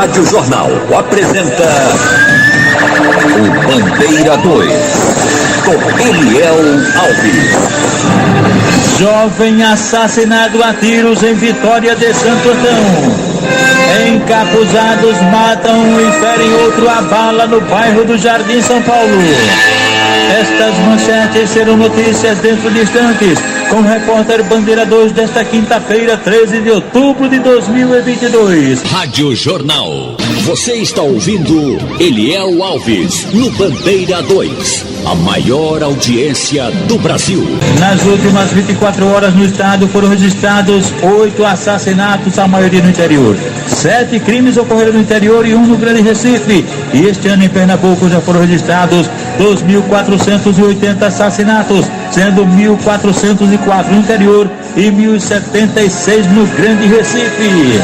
Rádio Jornal apresenta o Bandeira 2, com Eliel Alves. Jovem assassinado a tiros em Vitória de Santo Antão. Encapuzados matam e ferem outro a bala no bairro do Jardim São Paulo. Estas manchetes serão notícias dentro de instantes, com o repórter Bandeira 2 desta quinta-feira, 13 de outubro de 2022. Rádio Jornal. Você está ouvindo Eliel Alves no Bandeira 2, a maior audiência do Brasil. Nas últimas 24 horas no estado foram registrados 8 assassinatos, a maioria no interior. 7 crimes ocorreram no interior e 1 no Grande Recife. E este ano em Pernambuco já foram registrados 2.480 assassinatos, sendo 1.404 no interior e 1.076 no Grande Recife.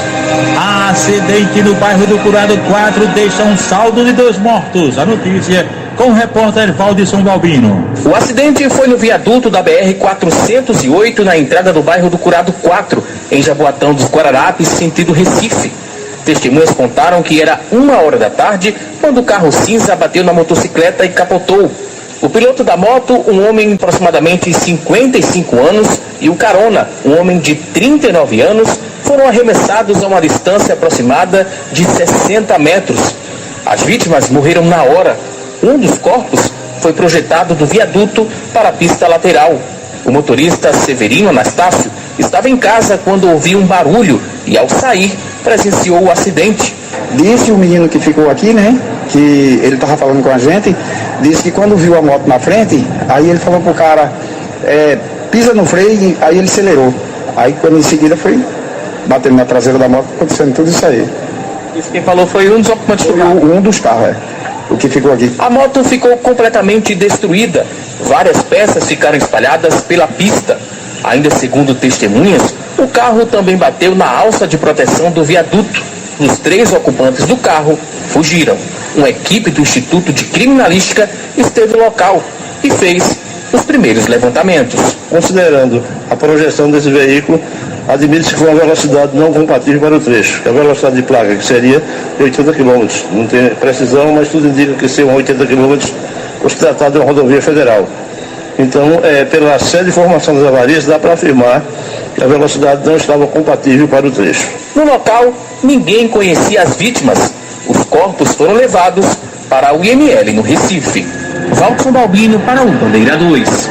Acidente no bairro do Curado 4 deixa um saldo de 2 mortos. A notícia com o repórter Valdisson Balbino. O acidente foi no viaduto da BR-408, na entrada do bairro do Curado 4, em Jaboatão dos Guararapes, sentido Recife. Testemunhas contaram que era 1h da tarde, quando o carro cinza bateu na motocicleta e capotou. O piloto da moto, um homem de aproximadamente 55 anos, e o carona, um homem de 39 anos, foram arremessados a uma distância aproximada de 60 metros. As vítimas morreram na hora. Um dos corpos foi projetado do viaduto para a pista lateral. O motorista Severino Anastácio estava em casa quando ouviu um barulho e, ao sair, presenciou o acidente. Disse o menino que ficou aqui, né, que ele estava falando com a gente, disse que quando viu a moto na frente, aí ele falou pro cara, pisa no freio, aí ele acelerou. Aí quando em seguida foi batendo na traseira da moto, acontecendo tudo isso aí. Isso quem falou foi um dos ocupantes do carro? Um dos carros, o que ficou aqui. A moto ficou completamente destruída. Várias peças ficaram espalhadas pela pista. Ainda segundo testemunhas, o carro também bateu na alça de proteção do viaduto. Os 3 ocupantes do carro fugiram. Uma equipe do Instituto de Criminalística esteve no local e fez os primeiros levantamentos. Considerando a projeção desse veículo, admite-se que foi uma velocidade não compatível para o trecho. A velocidade de placa, que seria 80 km. Não tem precisão, mas tudo indica que seriam 80 km, por se tratar de uma rodovia federal. Então, pela série de formação das avarias, dá para afirmar que a velocidade não estava compatível para o trecho. No local, ninguém conhecia as vítimas. Os corpos foram levados para o IML no Recife. Valdisson Balbino para o Bandeira 2.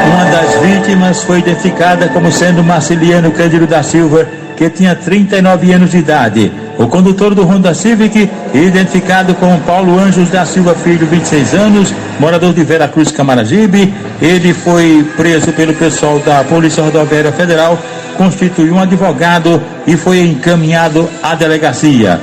Uma das vítimas foi identificada como sendo Marciliano Cândido da Silva, que tinha 39 anos de idade. O condutor do Honda Civic, identificado como Paulo Anjos da Silva Filho, 26 anos, morador de Vera Cruz, Camaragibe. Ele foi preso pelo pessoal da Polícia Rodoviária Federal, constituiu um advogado e foi encaminhado à delegacia.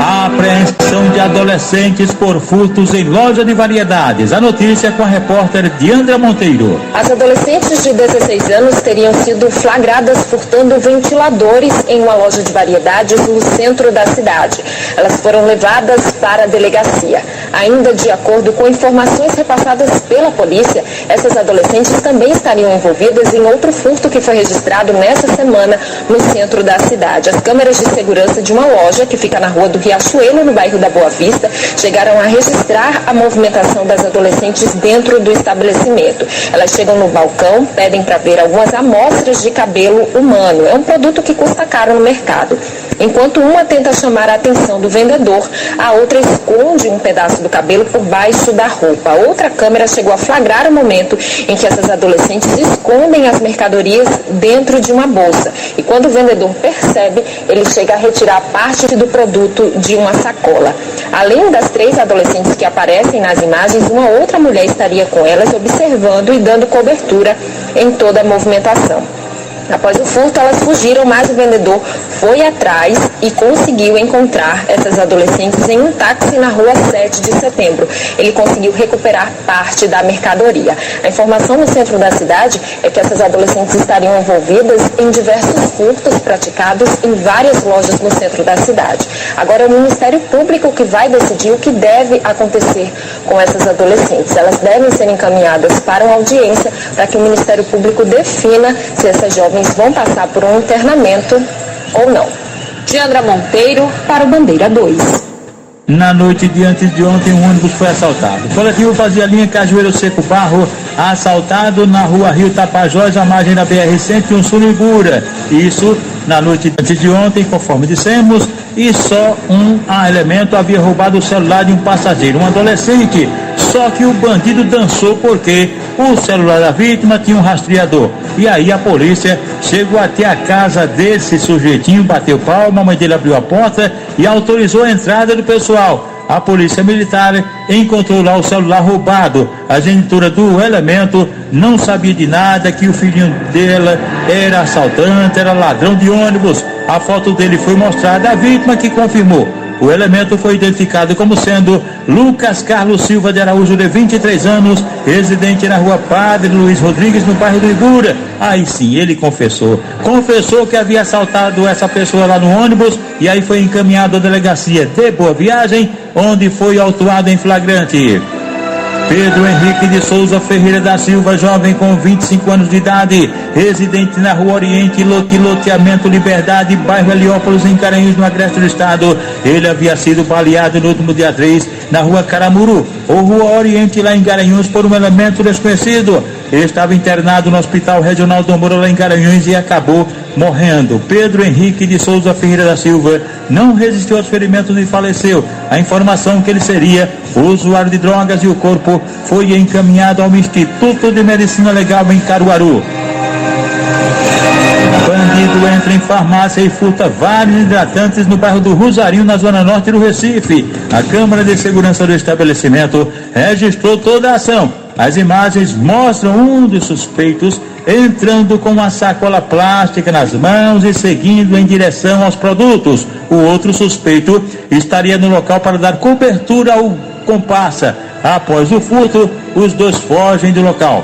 A apreensão de adolescentes por furtos em loja de variedades. A notícia com a repórter Diandra Monteiro. As adolescentes de 16 anos teriam sido flagradas furtando ventiladores em uma loja de variedades no centro da cidade. Elas foram levadas para a delegacia. Ainda de acordo com informações repassadas pela polícia, essas adolescentes também estariam envolvidas em outro furto que foi registrado nessa semana no centro da cidade. As câmeras de segurança de uma loja que fica na rua do Riachuelo, no bairro da Boa Vista, chegaram a registrar a movimentação das adolescentes dentro do estabelecimento. Elas chegam no balcão, pedem para ver algumas amostras de cabelo humano. É um produto que custa caro no mercado. Enquanto uma tenta chamar a atenção do vendedor, a outra esconde um pedaço do cabelo por baixo da roupa. Outra câmera chegou a flagrar o momento em que essas adolescentes escondem as mercadorias dentro de uma bolsa. E quando o vendedor percebe, ele chega a retirar parte do produto de uma sacola. Além das 3 adolescentes que aparecem nas imagens, uma outra mulher estaria com elas observando e dando cobertura em toda a movimentação. Após o furto, elas fugiram, mas o vendedor foi atrás e conseguiu encontrar essas adolescentes em um táxi na rua 7 de setembro. Ele conseguiu recuperar parte da mercadoria. A informação no centro da cidade é que essas adolescentes estariam envolvidas em diversos furtos praticados em várias lojas no centro da cidade. Agora é o Ministério Público que vai decidir o que deve acontecer com essas adolescentes. Elas devem ser encaminhadas para uma audiência para que o Ministério Público defina se essas jovens vão passar por um internamento ou não. Diandra Monteiro, para o Bandeira 2. Na noite de antes de ontem, um ônibus foi assaltado. O coletivo fazia linha Cajueiro Seco Barro, assaltado na rua Rio Tapajós, à margem da BR-101 Suribura. Isso na noite de antes de ontem, conforme dissemos, e só um elemento havia roubado o celular de um passageiro, um adolescente. Só que o bandido dançou porque o celular da vítima tinha um rastreador. E aí a polícia chegou até a casa desse sujeitinho, bateu palma, a mãe dele abriu a porta e autorizou a entrada do pessoal. A polícia militar encontrou lá o celular roubado. A genitora do elemento não sabia de nada, que o filhinho dela era assaltante, era ladrão de ônibus. A foto dele foi mostrada à vítima, que confirmou. O elemento foi identificado como sendo Lucas Carlos Silva de Araújo, de 23 anos, residente na rua Padre Luiz Rodrigues, no bairro do Ibura. Aí sim, ele confessou que havia assaltado essa pessoa lá no ônibus, e aí foi encaminhado à delegacia de Boa Viagem, onde foi autuado em flagrante. Pedro Henrique de Souza Ferreira da Silva, jovem com 25 anos de idade, residente na Rua Oriente, loteamento Liberdade, bairro Heliópolis, em Garanhuns, no agreste do estado. Ele havia sido baleado no último dia 3, na Rua Caramuru, ou Rua Oriente, lá em Garanhuns, por um elemento desconhecido. Ele estava internado no Hospital Regional Dom Moura, lá em Garanhuns, e acabou morrendo. Pedro Henrique de Souza Ferreira da Silva não resistiu aos ferimentos e faleceu. A informação que ele seria usuário de drogas, e o corpo foi encaminhado ao Instituto de Medicina Legal em Caruaru. Bandido entra em farmácia e furta vários hidratantes no bairro do Rosarinho, na zona norte do Recife. A Câmara de Segurança do estabelecimento registrou toda a ação. As imagens mostram um dos suspeitos entrando com uma sacola plástica nas mãos e seguindo em direção aos produtos. O outro suspeito estaria no local para dar cobertura ao comparsa. Após o furto, os dois fogem do local.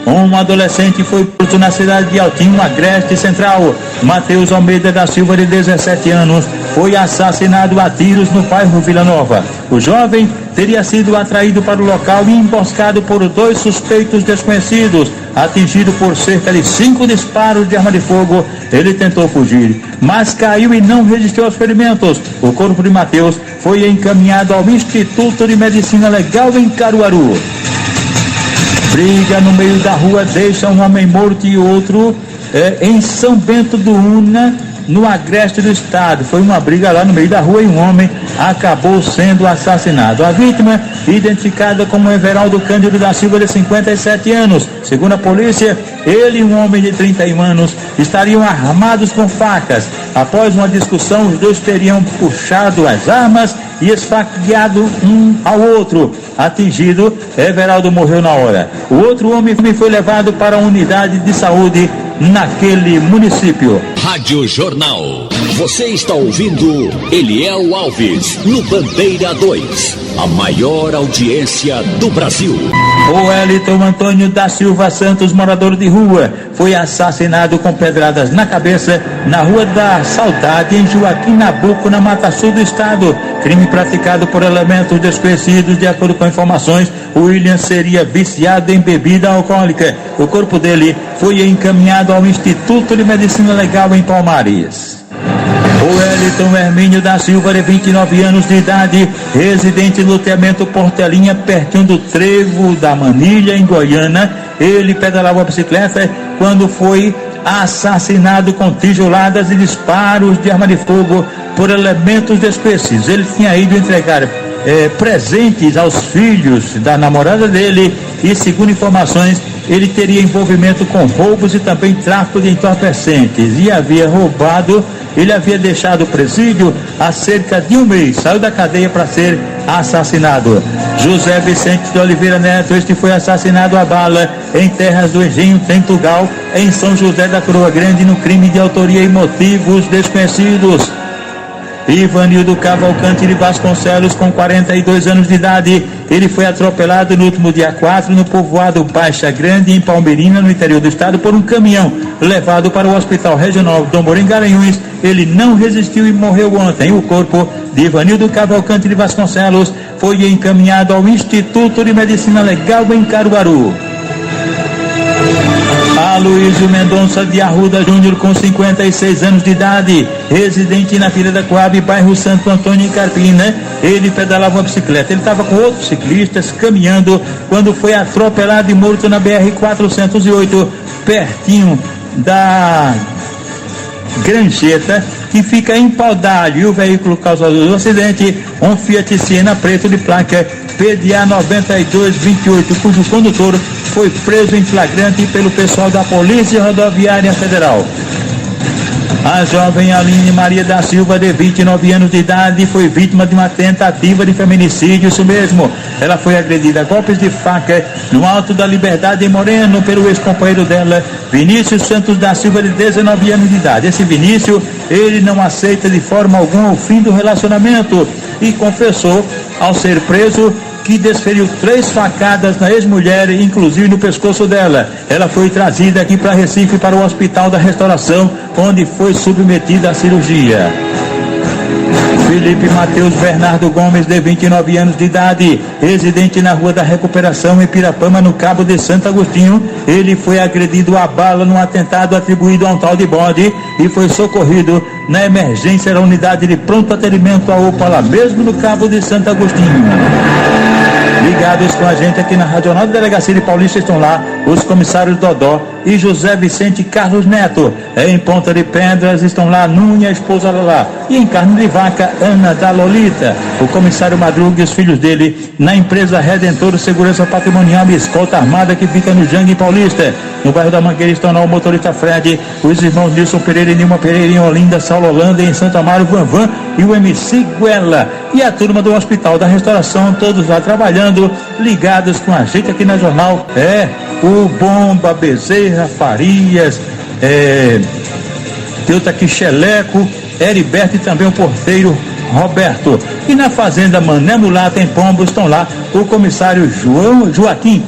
Um adolescente foi preso na cidade de Altinho, Agreste Central. Matheus Almeida da Silva, de 17 anos, foi assassinado a tiros no bairro Vila Nova. O jovem teria sido atraído para o local e emboscado por dois suspeitos desconhecidos. Atingido por cerca de 5 disparos de arma de fogo, ele tentou fugir, mas caiu e não resistiu aos ferimentos. O corpo de Matheus foi encaminhado ao Instituto de Medicina Legal em Caruaru. Briga no meio da rua deixa um homem morto e outro em São Bento do Una, no agreste do estado. Foi uma briga lá no meio da rua e um homem acabou sendo assassinado. A vítima, identificada como Everaldo Cândido da Silva, de 57 anos. Segundo a polícia, ele e um homem de 31 anos estariam armados com facas. Após uma discussão, os dois teriam puxado as armas e esfaqueado um ao outro. Atingido, Everaldo morreu na hora. O outro homem foi levado para a unidade de saúde naquele município. Rádio Jornal. Você está ouvindo Eliel Alves no Bandeira 2, a maior audiência do Brasil. O Wellington Antônio da Silva Santos, morador de rua, foi assassinado com pedradas na cabeça na Rua da Saudade, em Joaquim Nabuco, na Mata Sul do estado. Crime praticado por elementos desconhecidos. De acordo com informações, o William seria viciado em bebida alcoólica. O corpo dele foi encaminhado ao Instituto de Medicina Legal em Palmares. O Wellington Hermínio da Silva, de 29 anos de idade, residente no loteamento Portelinha, pertinho do Trevo da Manilha, em Goiânia. Ele pedalava a bicicleta quando foi assassinado com tijoladas e disparos de arma de fogo por elementos desconhecidos. Ele tinha ido entregar presentes aos filhos da namorada dele e, segundo informações, ele teria envolvimento com roubos e também tráfico de entorpecentes, e havia roubado. Ele havia deixado o presídio há cerca de um mês, saiu da cadeia para ser assassinado. José Vicente de Oliveira Neto, este foi assassinado a bala em terras do Engenho Tentugal, em São José da Coroa Grande, no crime de autoria e motivos desconhecidos. Ivanildo Cavalcante de Vasconcelos, com 42 anos de idade, ele foi atropelado no último dia 4 no povoado Baixa Grande, em Palmeirina, no interior do estado, por um caminhão. Levado para o Hospital Regional Dom Moura, em Garanhuns, ele não resistiu e morreu ontem. O corpo de Ivanildo Cavalcante de Vasconcelos foi encaminhado ao Instituto de Medicina Legal em Caruaru. A Aloysio Mendonça de Arruda Júnior, com 56 anos de idade, residente na Vila da Coab, bairro Santo Antônio, em Carpina. Ele pedalava uma bicicleta. Ele estava com outros ciclistas caminhando quando foi atropelado e morto na BR-408, pertinho da Granjeta, que fica em Paudalho. E o veículo causador do acidente, um Fiat Siena preto de placa PDA 9228, cujo condutor foi preso em flagrante pelo pessoal da Polícia Rodoviária Federal. A jovem Aline Maria da Silva, de 29 anos de idade, foi vítima de uma tentativa de feminicídio, isso mesmo. Ela foi agredida a golpes de faca no Alto da Liberdade, em Moreno, pelo ex-companheiro dela, Vinícius Santos da Silva, de 19 anos de idade. Esse Vinícius, ele não aceita de forma alguma o fim do relacionamento e confessou, ao ser preso, que desferiu 3 facadas na ex-mulher, inclusive no pescoço dela. Ela foi trazida aqui para Recife, para o Hospital da Restauração, onde foi submetida à cirurgia. Felipe Matheus Bernardo Gomes, de 29 anos de idade, residente na Rua da Recuperação, em Pirapama, no Cabo de Santo Agostinho. Ele foi agredido a bala num atentado atribuído a um tal de bode e foi socorrido na emergência da unidade de pronto atendimento à UPA, lá mesmo no Cabo de Santo Agostinho. Ligados com a gente aqui na Regional da Delegacia de Paulista estão lá os comissários Dodó e José Vicente Carlos Neto. Em Ponta de Pedras estão lá Nune e a esposa lá. E em Carne de Vaca, Ana da Lolita. O comissário Madruga e os filhos dele na empresa Redentor Segurança Patrimonial e Escolta Armada, que fica no Jangue Paulista. No bairro da Mangueira estão lá o motorista Fred, os irmãos Nilson Pereira e Nilma Pereira em Olinda, Saulo Holanda, em Santo Amaro, Vanvan e o MC Guela. E a turma do Hospital da Restauração, todos lá trabalhando, ligados com a gente aqui na Jornal. O Bomba, Bezerra, Farias, tem outro aqui, Xeleco, Heriberto e também o porteiro Roberto. E na fazenda Mané Mulata, em Pombo, estão lá o comissário Joaquim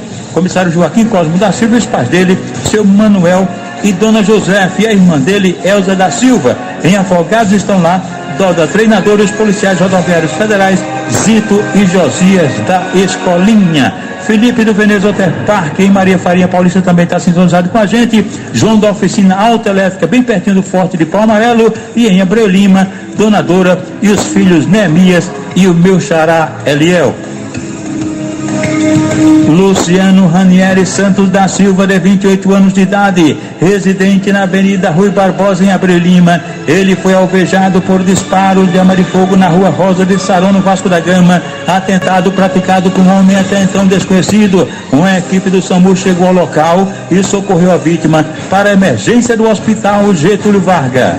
Cosmo da Silva e os pais dele, seu Manuel e dona Josefa, e a irmã dele, Elza da Silva. Em Afogados estão lá Doda, treinadores policiais rodoviários federais, Zito e Josias da Escolinha. Felipe do Veneza Hotel Parque, em Maria Farinha Paulista, também está sintonizado com a gente. João da Oficina Autoelétrica, bem pertinho do Forte de Pau Amarelo. E em Abreu Lima, Dona Dora e os filhos Neemias e o meu xará Eliel. Luciano Ranieri Santos da Silva, de 28 anos de idade, residente na Avenida Rui Barbosa, em Abreu Lima. Ele foi alvejado por disparos de arma de fogo na Rua Rosa de Sarão, no Vasco da Gama. Atentado praticado por um homem até então desconhecido. Uma equipe do SAMU chegou ao local e socorreu a vítima para a emergência do Hospital Getúlio Vargas.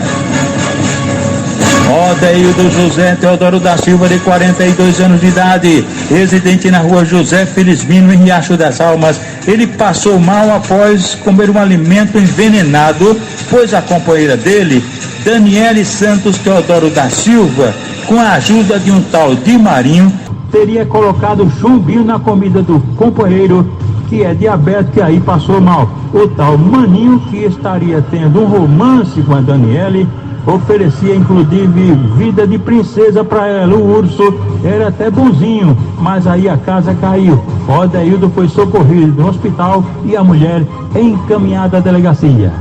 Odeildo José Teodoro da Silva, de 42 anos de idade, residente na Rua José Felizmino, em Riacho das Almas. Ele passou mal após comer um alimento envenenado, pois a companheira dele, Daniele Santos Teodoro da Silva, com a ajuda de um tal de Marinho, teria colocado chumbinho na comida do companheiro, que é diabético, e aí passou mal. O tal Maninho, que estaria tendo um romance com a Daniele, oferecia inclusive vida de princesa para ela. O urso era até bonzinho, mas aí a casa caiu. Odeildo foi socorrido no hospital e a mulher encaminhada à delegacia.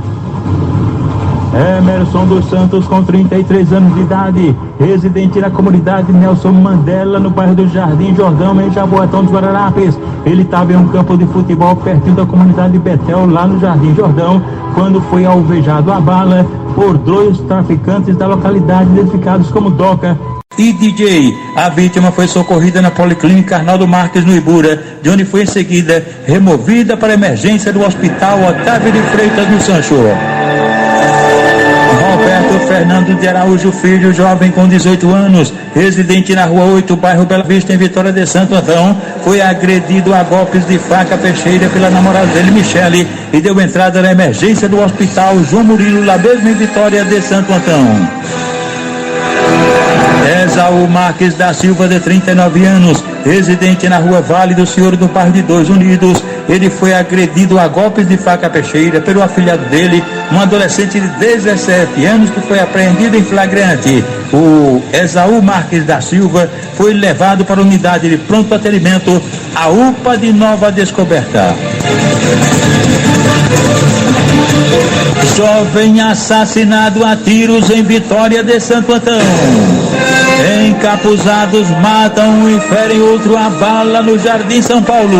Emerson dos Santos, com 33 anos de idade, residente na comunidade Nelson Mandela, no bairro do Jardim Jordão, em Jaboatão dos Guararapes. Ele estava em um campo de futebol pertinho da comunidade Betel, lá no Jardim Jordão, quando foi alvejado a bala por 2 traficantes da localidade, identificados como Doca e DJ. A vítima foi socorrida na Policlínica Arnaldo Marques, no Ibura, de onde foi em seguida removida para a emergência do Hospital Otávio de Freitas, no Sancho. Roberto Fernando de Araújo Filho, jovem com 18 anos, residente na Rua 8, bairro Bela Vista, em Vitória de Santo Antão, foi agredido a golpes de faca peixeira pela namorada dele, Michele, e deu entrada na emergência do Hospital João Murilo, lá mesmo em Vitória de Santo Antão. Esaú Marques da Silva, de 39 anos, residente na Rua Vale do Senhor, do bairro de Dois Unidos. Ele foi agredido a golpes de faca peixeira pelo afilhado dele, um adolescente de 17 anos, que foi apreendido em flagrante. O Esaú Marques da Silva foi levado para a unidade de pronto atendimento, a UPA de Nova Descoberta. Jovem assassinado a tiros em Vitória de Santo Antão. Encapuzados matam e ferem outro a bala no Jardim São Paulo.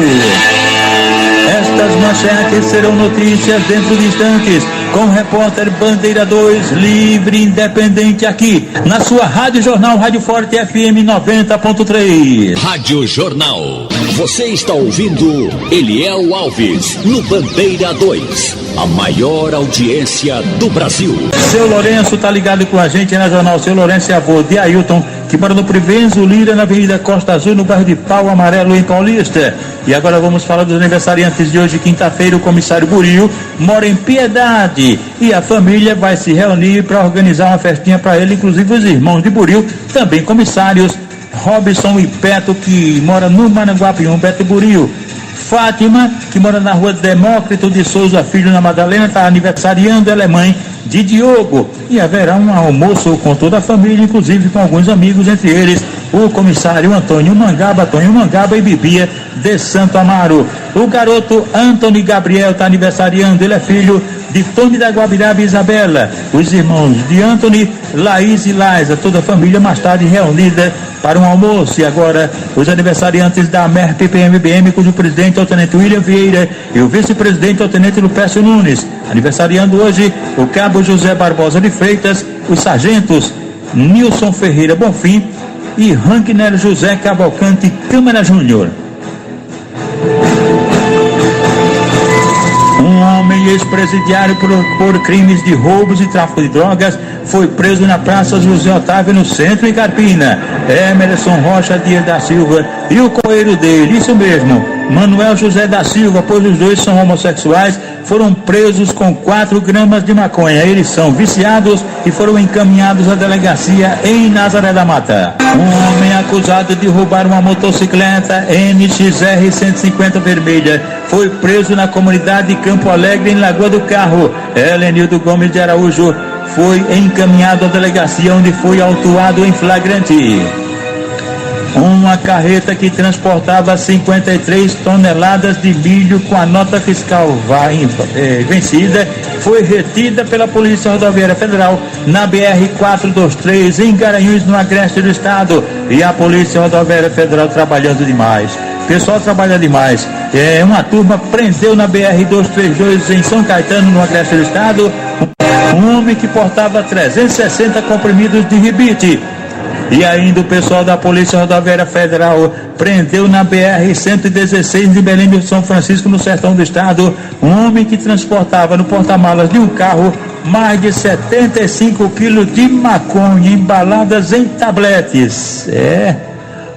Estas manchetes serão notícias dentro de instantes, com o repórter Bandeira 2, livre e independente aqui, na sua Rádio Jornal, Rádio Forte FM 90.3. Rádio Jornal. Você está ouvindo Eliel Alves, no Bandeira 2, a maior audiência do Brasil. Seu Lourenço tá ligado com a gente na Jornal. Seu Lourenço é avô de Ailton, que mora no Privenzo Lira, na Avenida Costa Azul, no bairro de Pau Amarelo, em Paulista. E agora vamos falar dos aniversariantes de hoje, quinta-feira. O comissário Burio mora em Piedade e a família vai se reunir para organizar uma festinha para ele, inclusive os irmãos de Burio, também comissários, Robson e Beto, que mora no Maranguapium. Beto Burio. Fátima, que mora na rua Demócrito de Souza Filho, na Madalena, está aniversariando. Ela é mãe de Diogo. E haverá um almoço com toda a família, inclusive com alguns amigos, entre eles o comissário Antônio Mangaba e Bibia de Santo Amaro. O garoto Antônio Gabriel está aniversariando. Ele é filho de Tony da Guabiraba e Isabela. Os irmãos de Antônio, Laís e Laisa, toda a família mais tarde reunida para um almoço. E agora os aniversariantes da MERP PMBM, cujo presidente é o tenente William Vieira e o vice-presidente é o tenente Lupécio Nunes. Aniversariando hoje o cabo José Barbosa de Freitas, os sargentos Nilson Ferreira Bonfim e Rankner José Cavalcante Câmara Júnior. Um homem ex-presidiário por crimes de roubos e tráfico de drogas foi preso na Praça José Otávio, no centro, em Carpina. Emerson Rocha Dias da Silva e o companheiro dele, isso mesmo, Manuel José da Silva, pois os dois são homossexuais, foram presos com 4 gramas de maconha. Eles são viciados e foram encaminhados à delegacia em Nazaré da Mata. Um homem acusado de roubar uma motocicleta NXR 150 vermelha foi preso na comunidade de Campo Alegre, em Lagoa do Carro. Helenildo Gomes de Araújo foi encaminhado à delegacia, onde foi autuado em flagrante. Uma carreta que transportava 53 toneladas de milho com a nota fiscal vencida foi retida pela Polícia Rodoviária Federal na BR-423, em Garanhuns, no agreste do estado. E a Polícia Rodoviária Federal trabalhando demais. O pessoal trabalha demais. Uma turma prendeu na BR-232 em São Caetano, no agreste do estado, um homem que portava 360 comprimidos de ribite. E ainda o pessoal da Polícia Rodoviária Federal prendeu na BR-116 de Belém do São Francisco, no sertão do estado, um homem que transportava no porta-malas de um carro mais de 75 quilos de maconha embaladas em tabletes.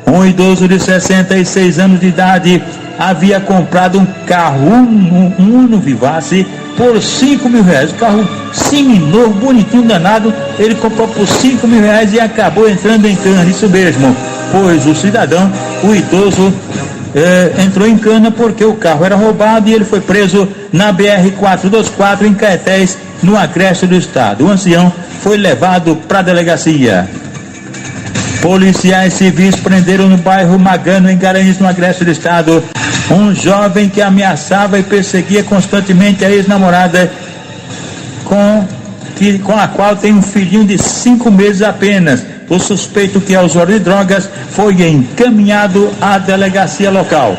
Um idoso de 66 anos de idade havia comprado um carro, um Uno Vivace, por R$5.000. O carro seminovo, bonitinho, danado. Ele comprou por R$5.000 e acabou entrando em cana. Isso mesmo, pois o cidadão, o idoso, entrou em cana porque o carro era roubado e ele foi preso na BR-424 em Caetés, no agreste do estado. O ancião foi levado para a delegacia. Policiais civis prenderam no bairro Magano, em Garanhuns, no agreste do estado, um jovem que ameaçava e perseguia constantemente a ex-namorada, com a qual tem um filhinho de 5 meses apenas. O suspeito, que é usuário de drogas, foi encaminhado à delegacia local.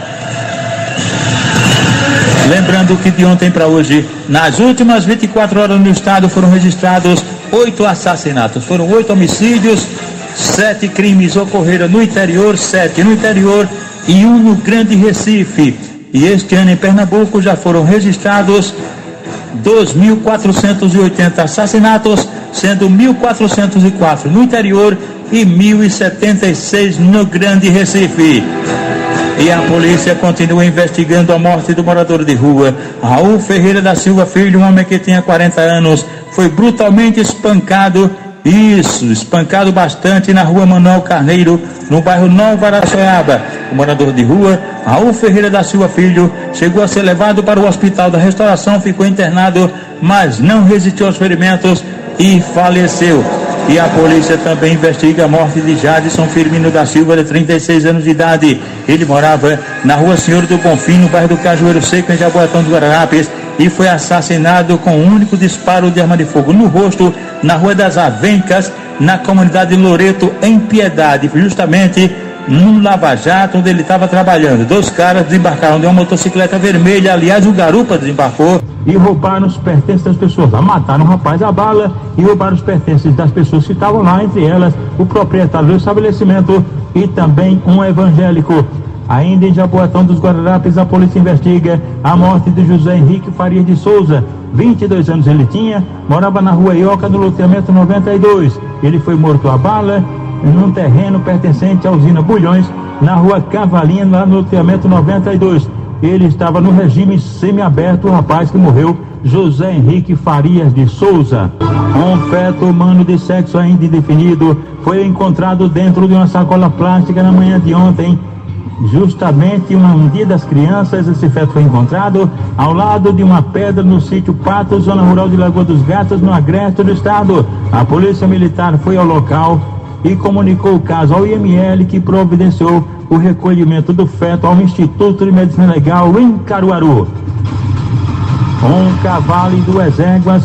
Lembrando que de ontem para hoje, nas últimas 24 horas no estado, foram registrados 8 assassinatos, foram 8 homicídios, 7 crimes ocorreram no interior, 7 no interior e 1 no Grande Recife. E este ano em Pernambuco já foram registrados 2.480 assassinatos, sendo 1.404 no interior e 1.076 no Grande Recife. E a polícia continua investigando a morte do morador de rua Raul Ferreira da Silva Filho, um homem que tinha 40 anos, foi brutalmente espancado. Espancado bastante na rua Manuel Carneiro, no bairro Nova Araçoiaba. O morador de rua, Raul Ferreira da Silva Filho, chegou a ser levado para o Hospital da Restauração, ficou internado, mas não resistiu aos ferimentos e faleceu. E a polícia também investiga a morte de Jadson Firmino da Silva, de 36 anos de idade. Ele morava na rua Senhor do Bonfim, no bairro do Cajueiro Seco, em Jaboatão dos Guararapes. e foi assassinado com um único disparo de arma de fogo no rosto, na Rua das Avencas, na comunidade Loreto, em Piedade, justamente num lava-jato onde ele estava trabalhando. 2 caras desembarcaram de uma motocicleta vermelha, aliás, o garupa desembarcou e roubaram os pertences das pessoas. Mataram o rapaz a bala e roubaram os pertences das pessoas que estavam lá, entre elas o proprietário do estabelecimento e também um evangélico. Ainda em Jaboatão dos Guararapes, a polícia investiga a morte de José Henrique Farias de Souza. 22 anos ele tinha, morava na Rua Ioca, no loteamento 92. Ele foi morto a bala num terreno pertencente à usina Bulhões, na Rua Cavalinha, lá no loteamento 92. Ele estava no regime semiaberto, o rapaz que morreu, José Henrique Farias de Souza. Um feto humano de sexo ainda indefinido foi encontrado dentro de uma sacola plástica na manhã de ontem. Justamente um dia das crianças, esse feto foi encontrado ao lado de uma pedra no sítio Pato, zona rural de Lagoa dos Gatos, no agreste do estado. A polícia militar foi ao local e comunicou o caso ao IML, que providenciou o recolhimento do feto ao Instituto de Medicina Legal em Caruaru. Um cavalo e 2 éguas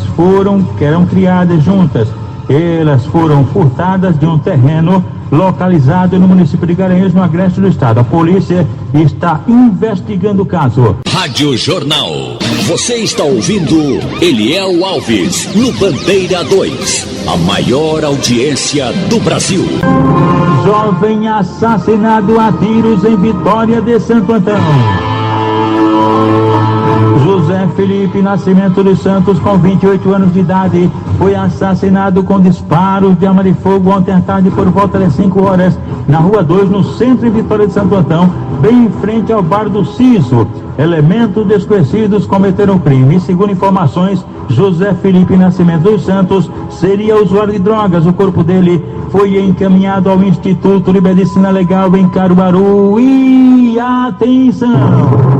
eram criadas juntas. Elas foram furtadas de um terreno localizado no município de Garanhuns, no agreste do estado. A polícia está investigando o caso. Rádio Jornal. Você está ouvindo Eliel Alves, no Bandeira 2. A maior audiência do Brasil. Jovem assassinado a tiros em Vitória de Santo Antão. José Felipe Nascimento dos Santos, com 28 anos de idade, foi assassinado com disparos de arma de fogo ontem à tarde por volta das 5 horas, na Rua 2, no centro de Vitória de Santo Antão, bem em frente ao bar do Ciso. Elementos desconhecidos cometeram o crime. E, segundo informações, José Felipe Nascimento dos Santos seria usuário de drogas. O corpo dele foi encaminhado ao Instituto de Medicina Legal em Caruaru. E atenção!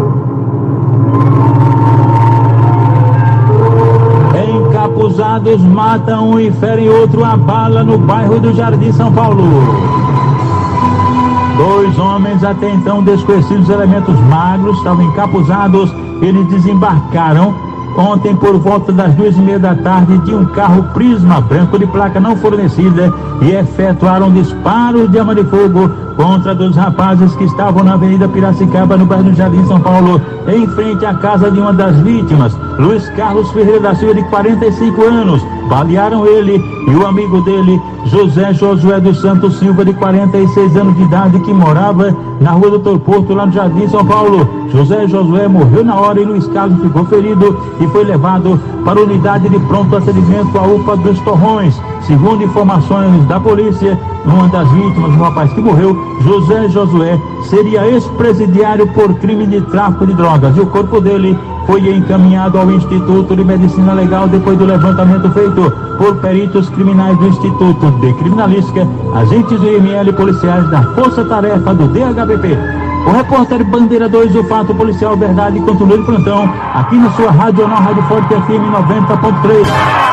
Encapuzados matam um e ferem outro a bala no bairro do Jardim, São Paulo. 2 homens até então desconhecidos, elementos magros, estavam encapuzados. Eles desembarcaram ontem por volta das 2:30 da tarde de um carro Prisma branco de placa não fornecida e efetuaram disparos de arma de fogo contra 2 rapazes que estavam na Avenida Piracicaba, no bairro do Jardim, São Paulo, em frente à casa de uma das vítimas, Luiz Carlos Ferreira da Silva, de 45 anos. Balearam ele e o amigo dele, José Josué dos Santos Silva, de 46 anos de idade, que morava na Rua Doutor Porto, lá no Jardim, São Paulo. José Josué morreu na hora e Luiz Carlos ficou ferido e foi levado para a unidade de pronto atendimento, a UPA dos Torrões. Segundo informações da polícia, uma das vítimas, o rapaz que morreu, José Josué, seria ex-presidiário por crime de tráfico de drogas, e o corpo dele foi encaminhado ao Instituto de Medicina Legal depois do levantamento feito por peritos criminais do Instituto de Criminalística, agentes do IML, policiais da Força Tarefa do DHPP. O repórter Bandeira 2, o fato policial, verdade, continua de plantão, aqui na sua Rádio Jornal, Rádio Forte FM 90.3.